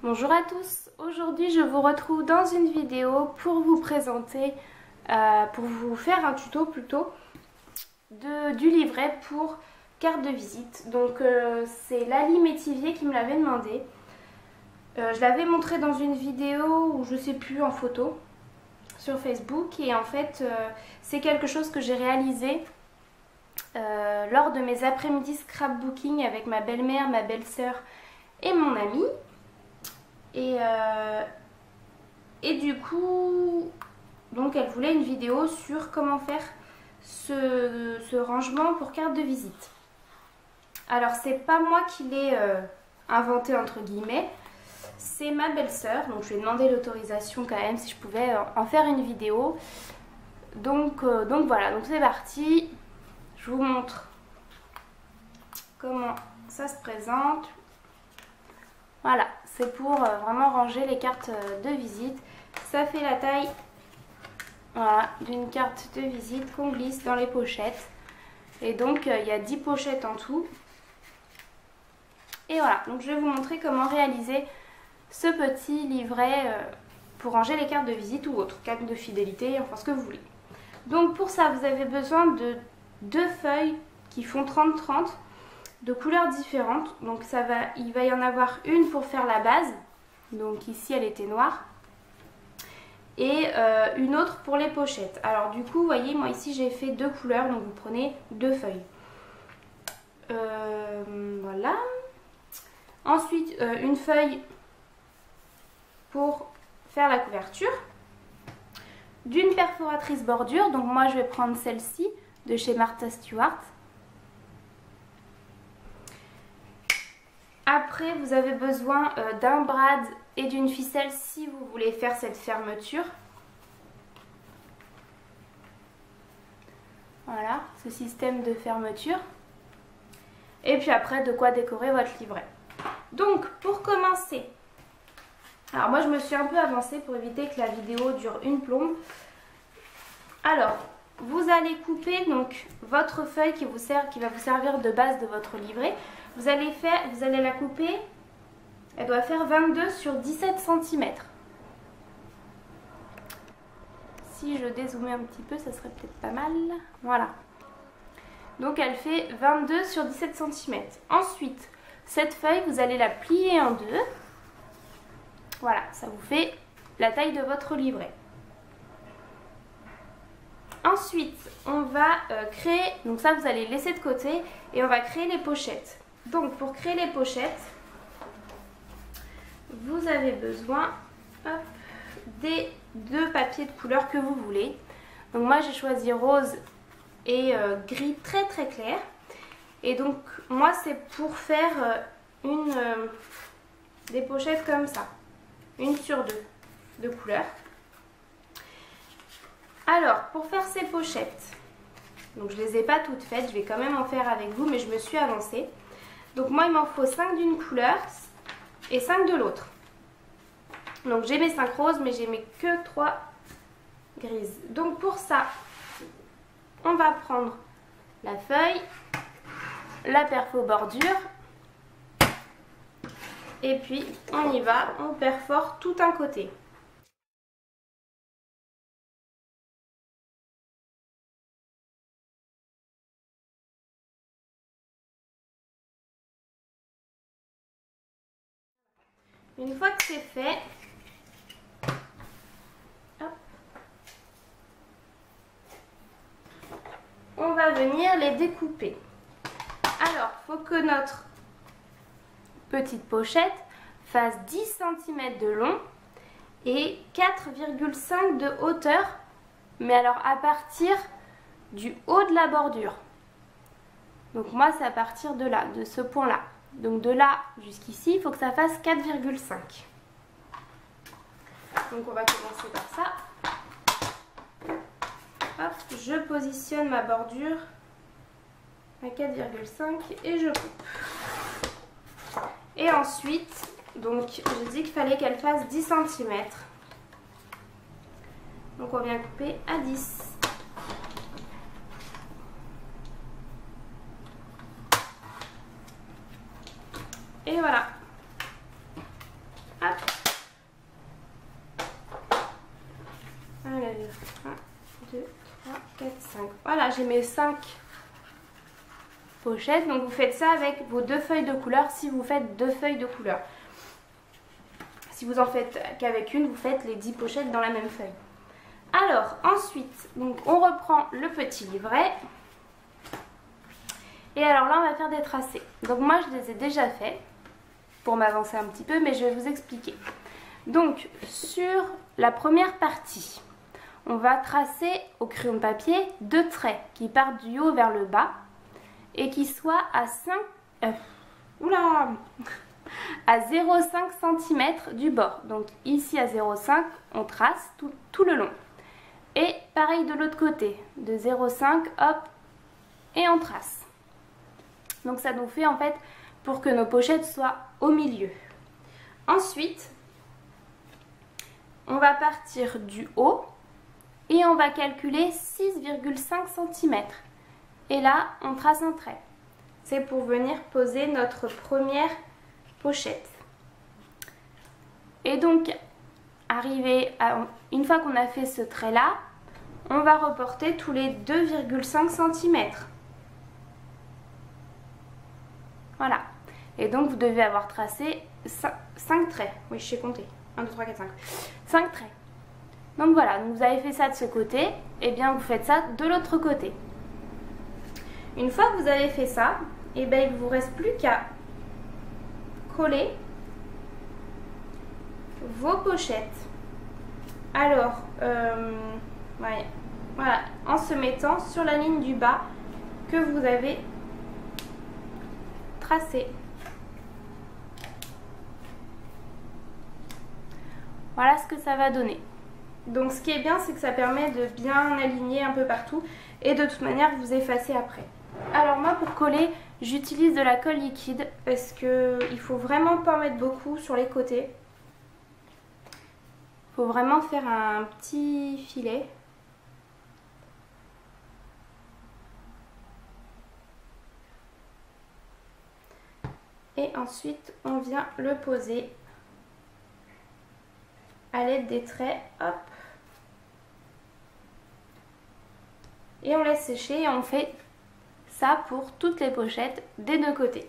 Bonjour à tous, aujourd'hui je vous retrouve dans une vidéo pour vous présenter, pour vous faire un tuto plutôt du livret pour carte de visite. Donc c'est Lali Métivier qui me l'avait demandé. Je l'avais montré dans une vidéo ou je sais plus en photo sur Facebook et en fait c'est quelque chose que j'ai réalisé lors de mes après-midi scrapbooking avec ma belle-mère, ma belle-sœur et mon amie. Et du coup, donc elle voulait une vidéo sur comment faire ce rangement pour carte de visite. Alors c'est pas moi qui l'ai inventé entre guillemets, c'est ma belle-sœur, donc je lui ai demandé l'autorisation quand même si je pouvais en faire une vidéo. Donc voilà, donc c'est parti, je vous montre comment ça se présente. Voilà, c'est pour vraiment ranger les cartes de visite. Ça fait la taille d'une carte de visite qu'on glisse dans les pochettes. Et donc il y a 10 pochettes en tout. Et voilà, donc je vais vous montrer comment réaliser ce petit livret pour ranger les cartes de visite ou autres, cartes de fidélité, enfin ce que vous voulez. Donc pour ça, vous avez besoin de 2 feuilles qui font 30-30. De couleurs différentes, donc il va y en avoir une pour faire la base, donc ici elle était noire, et une autre pour les pochettes. Alors du coup, vous voyez, moi ici j'ai fait 2 couleurs, donc vous prenez 2 feuilles. Voilà. Ensuite, une feuille pour faire la couverture, d'une perforatrice bordure, donc moi je vais prendre celle-ci de chez Martha Stewart. Après, vous avez besoin d'un brad et d'une ficelle si vous voulez faire cette fermeture. Voilà, ce système de fermeture. Et puis après, de quoi décorer votre livret. Donc, pour commencer, alors moi je me suis un peu avancée pour éviter que la vidéo dure une plombe. Alors, vous allez couper donc votre feuille qui va vous servir de base de votre livret. Vous allez la couper, elle doit faire 22 sur 17 cm. Si je dézoomais un petit peu, ça serait peut-être pas mal. Voilà. Donc elle fait 22 sur 17 cm. Ensuite, cette feuille, vous allez la plier en deux. Voilà, ça vous fait la taille de votre livret. Ensuite, on va créer, donc ça vous allez laisser de côté, et on va créer les pochettes. Donc pour créer les pochettes, vous avez besoin des 2 papiers de couleur que vous voulez. Donc moi j'ai choisi rose et gris très très clair. Et donc moi c'est pour faire des pochettes comme ça, une sur 2 de couleur. Alors pour faire ces pochettes, donc je les ai pas toutes faites, je vais quand même en faire avec vous, mais je me suis avancée. Donc moi il m'en faut 5 d'une couleur et 5 de l'autre. Donc j'ai mes 5 roses mais j'ai mes que 3 grises. Donc pour ça, on va prendre la feuille, la perfo bordure et puis on y va, on perfore tout un côté. Une fois que c'est fait, hop, on va venir les découper. Alors, il faut que notre petite pochette fasse 10 cm de long et 4,5 de hauteur, mais alors à partir du haut de la bordure. Donc moi, c'est à partir de là, de ce point-là. Donc de là jusqu'ici, il faut que ça fasse 4,5. Donc on va commencer par ça. Hop, je positionne ma bordure à 4,5 et je coupe. Et ensuite, donc j'ai dit qu'il fallait qu'elle fasse 10 cm. Donc on vient couper à 10. Et voilà. Hop. 1, 2, 3, 4, 5. Voilà, j'ai mes 5 pochettes. Donc vous faites ça avec vos 2 feuilles de couleur si vous faites 2 feuilles de couleur. Si vous en faites qu'avec une, vous faites les 10 pochettes dans la même feuille. Alors ensuite, donc on reprend le petit livret. Et alors là, on va faire des tracés. Donc moi, je les ai déjà faits pour m'avancer un petit peu, mais je vais vous expliquer. Donc sur la première partie, on va tracer au crayon de papier 2 traits qui partent du haut vers le bas et qui soient à 0,5 cm du bord. Donc ici à 0,5, on trace tout le long. Et pareil de l'autre côté, de 0,5, hop, et on trace. Donc ça nous fait en fait pour que nos pochettes soient au milieu. Ensuite, on va partir du haut et on va calculer 6,5 cm. Et là, on trace un trait. C'est pour venir poser notre première pochette. Et donc, une fois qu'on a fait ce trait-là, on va reporter tous les 2,5 cm. Voilà. Et donc, vous devez avoir tracé 5 traits. Oui, je sais compter. 1, 2, 3, 4, 5. 5 traits. Donc voilà, donc vous avez fait ça de ce côté, et bien vous faites ça de l'autre côté. Une fois que vous avez fait ça, et bien il ne vous reste plus qu'à coller vos pochettes. Alors, ouais, voilà, en se mettant sur la ligne du bas que vous avez tracée. Voilà ce que ça va donner. Donc ce qui est bien, c'est que ça permet de bien aligner un peu partout et de toute manière vous effacez après. Alors moi pour coller, j'utilise de la colle liquide parce qu'il faut vraiment pas en mettre beaucoup sur les côtés. Il faut vraiment faire un petit filet. Et ensuite on vient le poser à l'aide des traits, hop. Et on laisse sécher et on fait ça pour toutes les pochettes des deux côtés.